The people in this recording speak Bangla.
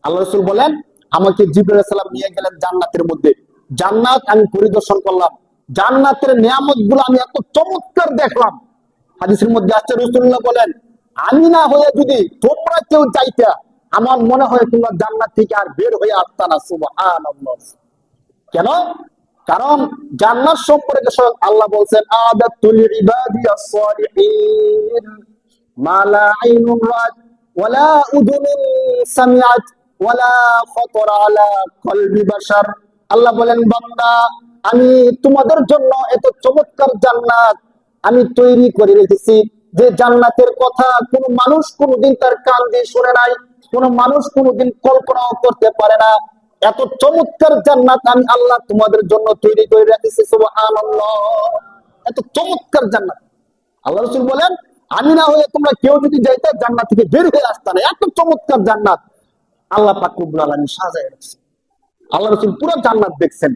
আল্লাহ রাসূল বলেন, আমাকে জিবরাইল আলাইহিস সালাম নিয়ে গেলেন জান্নাতের মধ্যে। জান্নাত আমি পরিদর্শন করলাম, জান্নাতের নিয়ামত গুলো আমি এত চমৎকার দেখলাম। হাদিসের মধ্যে আসছে, রাসূলুল্লাহ বলেন, আমি না হয়ে যদি তোমরা কেউ চাইতা, আমার মনে হয় তোমরা জান্নাত থেকে আর বের হয়ে আসতা না। সুবহানাল্লাহ। কেন? কারণ জান্নাত সম্পর্কে স্বয়ং আল্লাহ বলছেন, আদাতুল ইবাদিয়াস সালিহিন মা লা আইনুন রাত ওয়ালা উযুনুন সামিআত ওয়ালা খাতারা আলা কলবি বাশার। আল্লাহ বলেন, বান্দা, আমি তোমাদের জন্য এত চমৎকার জান্নাত আমি তৈরি করে রেখেছি, যে জান্নাতের কথা কোন মানুষ কোনদিন তার কান দিয়ে শুনে নাই, কোন মানুষ কোনদিন কল্পনাও করতে পারে না। এত চমৎকার জান্নাত আমি আল্লাহ তোমাদের জন্য তৈরি করে রেখেছি। সুবহানাল্লাহ। এত চমৎকার জান্নাত। আল্লাহ রাসূল বলেন, আমি না হয়ে তোমরা কেউ যদি যাইতে জান্নাত থেকে বের হয়ে আসতা না। এত চমৎকার জান্নাত আল্লাহ পাক রব্বুল আলামিন সাজায় রাখছে। আল্লাহ রাসূল পুরো জান্নাত দেখছেন।